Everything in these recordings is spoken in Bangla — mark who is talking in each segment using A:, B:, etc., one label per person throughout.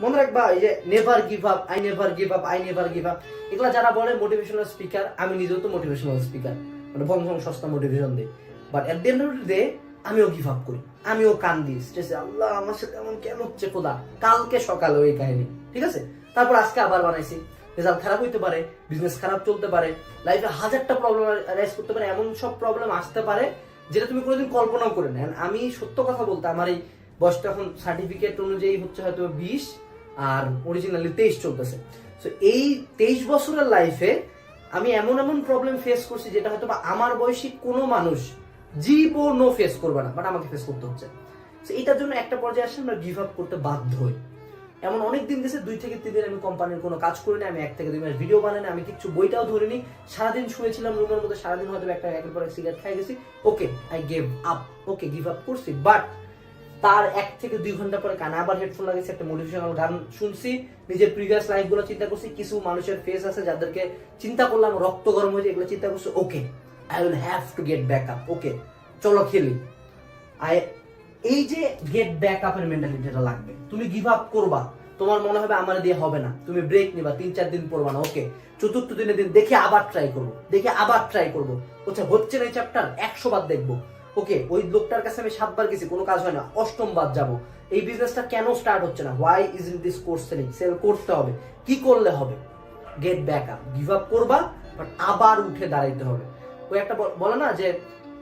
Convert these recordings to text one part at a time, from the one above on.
A: মনে রাখবা এই যে never give up, I never give up, I never give up, এগুলা যারা বলে মোটিভেশনাল স্পিকার, আমি নিজেও তো মোটিভেশনাল স্পিকার, মানে ভং সস্তা মোটিভেশন দিই, but at the end of the day আমিও গিভ আপ করি, আমিও কান্দি স্ট্রেসে, আল্লাহ আমার সাথে এমন কেন হচ্ছে খোদা, কালকে সকালে ওই কাহিনী, ঠিক আছে, তারপর আজকে আবার বানাইছি, রেজাল্ট খারাপ হইতে পারে, বিজনেস খারাপ চলতে পারে, লাইফে হাজারটা প্রবলেম রাইজ করতে পারে, এমন সব প্রবলেম আসতে পারে যেটা তুমি কোনোদিন কল্পনাও করে না। আমি সত্য কথা বলতে আমার এই বয়সটা এখন সার্টিফিকেট অনুযায়ী হচ্ছে হয়তো 20 আর অরিজিনালি 23 চলতেছে। সো এই 23 বছরের লাইফে আমি এমন এমন প্রবলেম ফেস করছি যেটা হয়তো আমার বয়সী কোনো মানুষ জীবনও ফেস করবে না, বাট আমাকে ফেস করতে হচ্ছে। সো এটার জন্য একটা পর্যায়ে আসলে আমরা গিভ আপ করতে বাধ্য হই। এমন অনেক দিন গেছে 2 থেকে 3 দিন আমি কোম্পানির কোনো কাজ করিনি, আমি 1 থেকে 2 মাস ভিডিও বানাইনি, আমি কিছু বইটাও ধরিনি, সারাদিন শুয়েছিলাম রুমের মধ্যে, সারাদিন হয়তো একটা একের পর এক সিগারেট খাই গেছি, okay I give up, okay give up করছি। বাট তার 1 থেকে 2 ঘন্টা পরে কানে আবার হেডফোন লাগিয়েছি, একটা মোটিভেশনাল গান শুনছি, নিজের প্রিভিয়াস লাইফ গুলো চিন্তা করছি, কিছু মানুষের ফেস আছে যাদেরকে চিন্তা করলাম রক্ত গরম হয়ে যায়, এগুলো চিন্তা করছি, okay I will have to get back up, okay চলো খেলি। এই যে গেট ব্যাক আপের মেন্টালিটিটা লাগবে। তুমি গিভ আপ করবা, তোমার মনে হবে আমার দিয়ে হবে না, তুমি ব্রেক নিবা, 3-4 দিন পড়বা না, ওকে চতুর্থ দিনের দিন দেখে আবার ট্রাই করবো, আচ্ছা হচ্ছে না এই চ্যাপ্টার 100 বার দেখবো, ওকে ওই লোকটার কাছে আমি 7 বার গেছি, কোনো কাজ হয় না, 8ম বার যাবো, এই বিজনেসটা কেন স্টার্ট হচ্ছে না, why isn't this course selling, sell করতে হবে, কি করলে হবে, get back up, give up করবা বাট আবার উঠে দাঁড়াইতে হবে। ওই একটা বলে না যে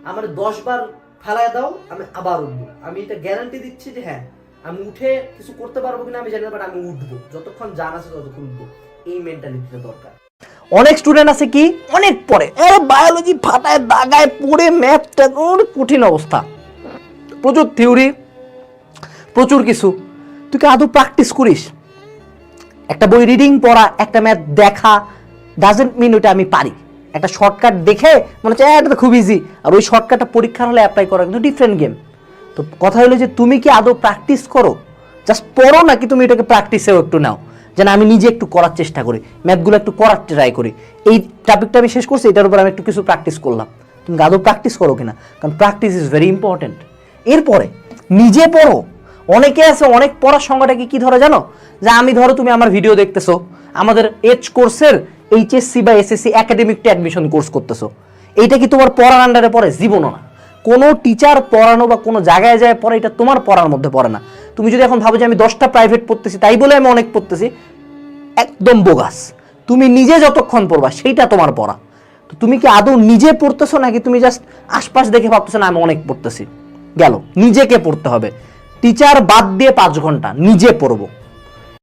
A: আমার 10 বার ফেলায় দাও আমি আবার উঠবো, আমি এটা গ্যারান্টি দিচ্ছি যে হ্যাঁ আমি উঠে কিছু করতে পারবো কিনা আমি জানি না, বাট আমি উঠবো, যতক্ষণ জান আছে ততক্ষণ উঠবো, এই মেন্টালিটিটা দরকার।
B: অনেক স্টুডেন্ট আছে কি অনেক পড়ে, বায়োলজি ফাটায় দাগায় পড়ে, ম্যাথটা কঠিন অবস্থা, প্রচুর থিওরি, প্রচুর কিছু, তুই কি আদৌ প্র্যাকটিস করিস? একটা বই রিডিং পড়া, একটা ম্যাথ দেখা ডাজন্ট মিন ওটা আমি পারি। একটা শর্টকাট দেখে মনে হচ্ছে এটা তো খুব ইজি, আর ওই শর্টকাটটা পরীক্ষার হলে অ্যাপ্লাই করা কিন্তু ডিফারেন্ট গেম। তো কথা হলো যে তুমি কি আদৌ প্র্যাকটিস করো? জাস্ট পড়ো নাকি তুমি এটাকে প্র্যাকটিসেও একটু নাও, যেন আমি নিজে একটু করার চেষ্টা করি, ম্যাথগুলো একটু করার ট্রাই করি, এই টপিকটা আমি শেষ করছি, এটার উপর আমি একটু কিছু প্র্যাকটিস করলাম। তুমি আদৌ প্র্যাকটিস করো কিনা? কারণ প্র্যাকটিস ইজ ভেরি ইম্পর্টেন্ট। এরপরে নিজে পড়ো। অনেকে আছে অনেক পড়ার সংজ্ঞাটাকে কি ধরে জানো, যে আমি ধরো তুমি আমার ভিডিও দেখতেছো, আমাদের এইচ কোর্সের এইচএসসি বা এসএসসি একাডেমিক অ্যাডমিশন কোর্স করতেছো, এইটা কি তোমার পড়ার আন্ডারে পড়ে? জীবনও না। কোনো টিচার পড়ানো বা কোনো জায়গায় যায় পড়ে, এটা তোমার পড়ার মধ্যে পড়ে না। তুমি যদি এখন ভাবো যে আমি 10টা প্রাইভেট পড়তেছি তাই বলে আমি অনেক পড়তেছি, একদম বোগাস। তুমি নিজে যতক্ষণ পড়বা সেইটা তোমার পড়া। তো তুমি কি আদৌ নিজে পড়তেছো নাকি তুমি জাস্ট আশপাশ দেখে ভাবতেছো না আমি অনেক পড়তেছি? গেল, নিজেকে পড়তে হবে। টিচার বাদ দিয়ে 5 ঘন্টা নিজে পড়বো।